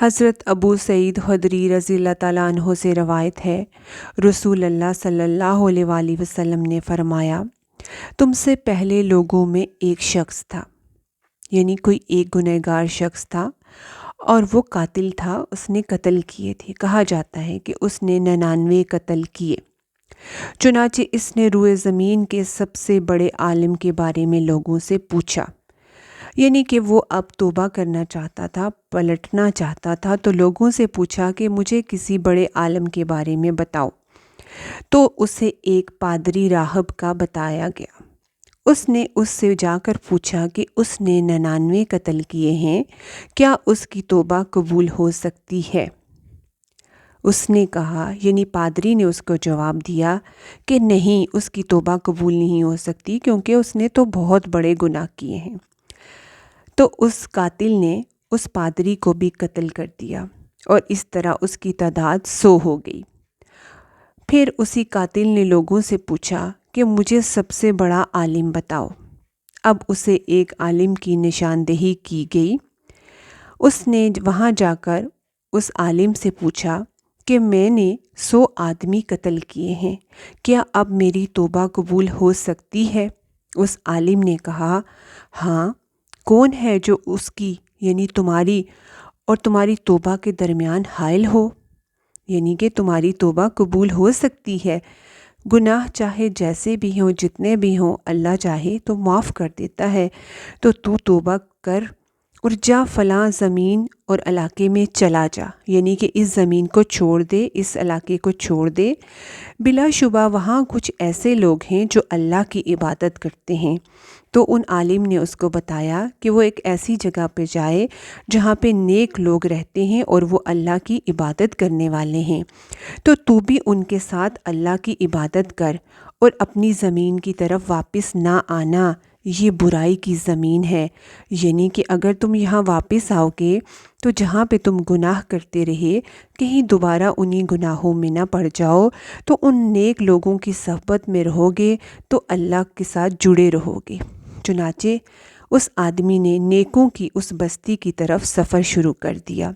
حضرت ابو سعید خدری رضی اللہ تعالیٰ عنہ سے روایت ہے، رسول اللہ صلی اللہ علیہ وآلہ وسلم نے فرمایا، تم سے پہلے لوگوں میں ایک شخص تھا، یعنی کوئی ایک گنہگار شخص تھا اور وہ قاتل تھا، اس نے قتل کیے تھے۔ کہا جاتا ہے کہ اس نے 99 قتل کیے۔ چنانچہ اس نے روئے زمین کے سب سے بڑے عالم کے بارے میں لوگوں سے پوچھا، یعنی کہ وہ اب توبہ کرنا چاہتا تھا، پلٹنا چاہتا تھا، تو لوگوں سے پوچھا کہ مجھے کسی بڑے عالم کے بارے میں بتاؤ۔ تو اسے ایک پادری راہب کا بتایا گیا۔ اس نے اس سے جا کر پوچھا کہ اس نے 99 قتل کیے ہیں، کیا اس کی توبہ قبول ہو سکتی ہے؟ اس نے کہا، یعنی پادری نے اس کو جواب دیا کہ نہیں، اس کی توبہ قبول نہیں ہو سکتی، کیونکہ اس نے تو بہت بڑے گناہ کیے ہیں۔ تو اس قاتل نے اس پادری کو بھی قتل کر دیا اور اس طرح اس کی تعداد 100 ہو گئی۔ پھر اسی قاتل نے لوگوں سے پوچھا کہ مجھے سب سے بڑا عالم بتاؤ۔ اب اسے ایک عالم کی نشاندہی کی گئی۔ اس نے وہاں جا کر اس عالم سے پوچھا کہ میں نے 100 آدمی قتل کیے ہیں، کیا اب میری توبہ قبول ہو سکتی ہے؟ اس عالم نے کہا، ہاں، کون ہے جو اس کی، یعنی تمہاری اور تمہاری توبہ کے درمیان حائل ہو؟ یعنی کہ تمہاری توبہ قبول ہو سکتی ہے۔ گناہ چاہے جیسے بھی ہوں، جتنے بھی ہوں، اللہ چاہے تو معاف کر دیتا ہے۔ تو توبہ کر اور جا فلاں زمین اور علاقے میں چلا جا، یعنی کہ اس زمین کو چھوڑ دے، اس علاقے کو چھوڑ دے۔ بلا شبہ وہاں کچھ ایسے لوگ ہیں جو اللہ کی عبادت کرتے ہیں۔ تو ان عالم نے اس کو بتایا کہ وہ ایک ایسی جگہ پہ جائے جہاں پہ نیک لوگ رہتے ہیں اور وہ اللہ کی عبادت کرنے والے ہیں، تو بھی ان کے ساتھ اللہ کی عبادت کر اور اپنی زمین کی طرف واپس نہ آنا، یہ برائی کی زمین ہے۔ یعنی کہ اگر تم یہاں واپس آؤ گے تو جہاں پہ تم گناہ کرتے رہے، کہیں دوبارہ انہی گناہوں میں نہ پڑ جاؤ، تو ان نیک لوگوں کی صحبت میں رہو گے تو اللہ کے ساتھ جڑے رہو گے۔ چنانچہ اس آدمی نے نیکوں کی اس بستی کی طرف سفر شروع کر دیا۔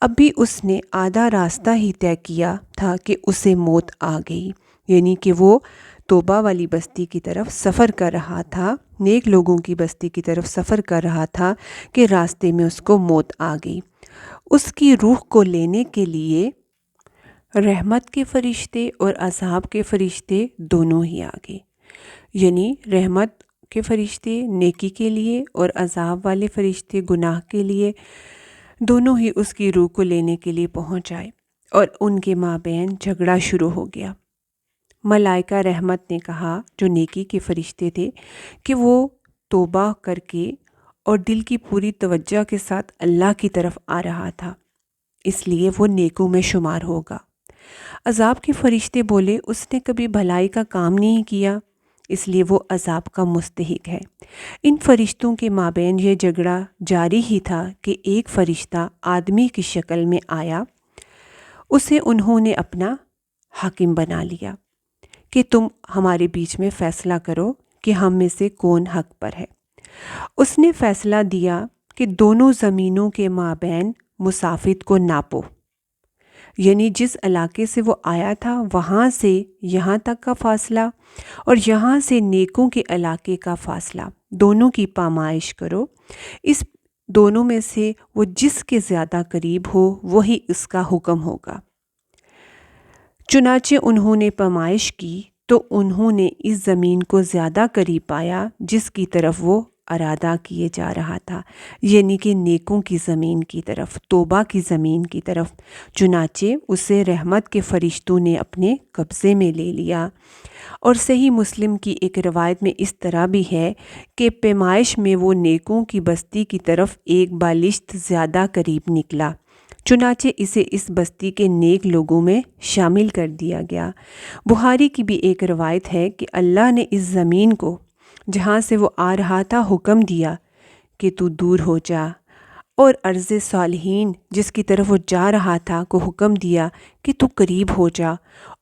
اب بھی اس نے آدھا راستہ ہی طے کیا تھا کہ اسے موت آ گئی، یعنی کہ وہ توبہ والی بستی کی طرف سفر کر رہا تھا، نیک لوگوں کی بستی کی طرف سفر کر رہا تھا کہ راستے میں اس کو موت آ گئی۔ اس کی روح کو لینے کے لیے رحمت کے فرشتے اور عذاب کے فرشتے دونوں ہی آ گئے، یعنی رحمت کے فرشتے نیکی کے لیے اور عذاب والے فرشتے گناہ کے لیے، دونوں ہی اس کی روح کو لینے کے لیے پہنچ آئے اور ان کے مابین جھگڑا شروع ہو گیا۔ ملائکہ رحمت نے کہا، جو نیکی کے فرشتے تھے، کہ وہ توبہ کر کے اور دل کی پوری توجہ کے ساتھ اللہ کی طرف آ رہا تھا، اس لیے وہ نیکوں میں شمار ہوگا۔ عذاب کے فرشتے بولے، اس نے کبھی بھلائی کا کام نہیں کیا، اس لیے وہ عذاب کا مستحق ہے۔ ان فرشتوں کے مابین یہ جھگڑا جاری ہی تھا کہ ایک فرشتہ آدمی کی شکل میں آیا، اسے انہوں نے اپنا حاکم بنا لیا کہ تم ہمارے بیچ میں فیصلہ کرو کہ ہم میں سے کون حق پر ہے۔ اس نے فیصلہ دیا کہ دونوں زمینوں کے مابین مسافت کو ناپو، یعنی جس علاقے سے وہ آیا تھا وہاں سے یہاں تک کا فاصلہ اور یہاں سے نیکوں کے علاقے کا فاصلہ، دونوں کی پامائش کرو۔ اس دونوں میں سے وہ جس کے زیادہ قریب ہو وہی اس کا حکم ہوگا۔ چنانچہ انہوں نے پامائش کی تو انہوں نے اس زمین کو زیادہ قریب پایا جس کی طرف وہ ارادہ کیے جا رہا تھا، یعنی کہ نیکوں کی زمین کی طرف، توبہ کی زمین کی طرف۔ چنانچہ اسے رحمت کے فرشتوں نے اپنے قبضے میں لے لیا۔ اور صحیح مسلم کی ایک روایت میں اس طرح بھی ہے کہ پیمائش میں وہ نیکوں کی بستی کی طرف ایک بالشت زیادہ قریب نکلا، چنانچہ اسے اس بستی کے نیک لوگوں میں شامل کر دیا گیا۔ بخاری کی بھی ایک روایت ہے کہ اللہ نے اس زمین کو جہاں سے وہ آ رہا تھا حکم دیا کہ تو دور ہو جا، اور عرض صالحین جس کی طرف وہ جا رہا تھا کو حکم دیا کہ تو قریب ہو جا،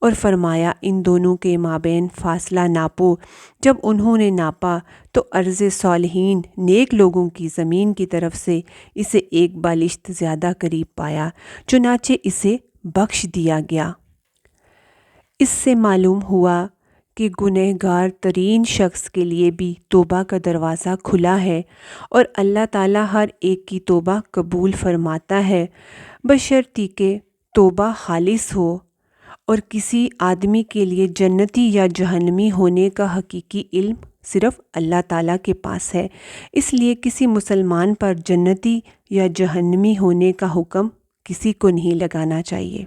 اور فرمایا ان دونوں کے مابین فاصلہ ناپو۔ جب انہوں نے ناپا تو عرض صالحین نیک لوگوں کی زمین کی طرف سے اسے ایک بالشت زیادہ قریب پایا، چنانچہ اسے بخش دیا گیا۔ اس سے معلوم ہوا کہ گنہگار ترین شخص کے لیے بھی توبہ کا دروازہ کھلا ہے، اور اللہ تعالیٰ ہر ایک کی توبہ قبول فرماتا ہے، بشرطیکہ کہ توبہ خالص ہو۔ اور کسی آدمی کے لیے جنتی یا جہنمی ہونے کا حقیقی علم صرف اللہ تعالیٰ کے پاس ہے، اس لیے کسی مسلمان پر جنتی یا جہنمی ہونے کا حکم کسی کو نہیں لگانا چاہیے۔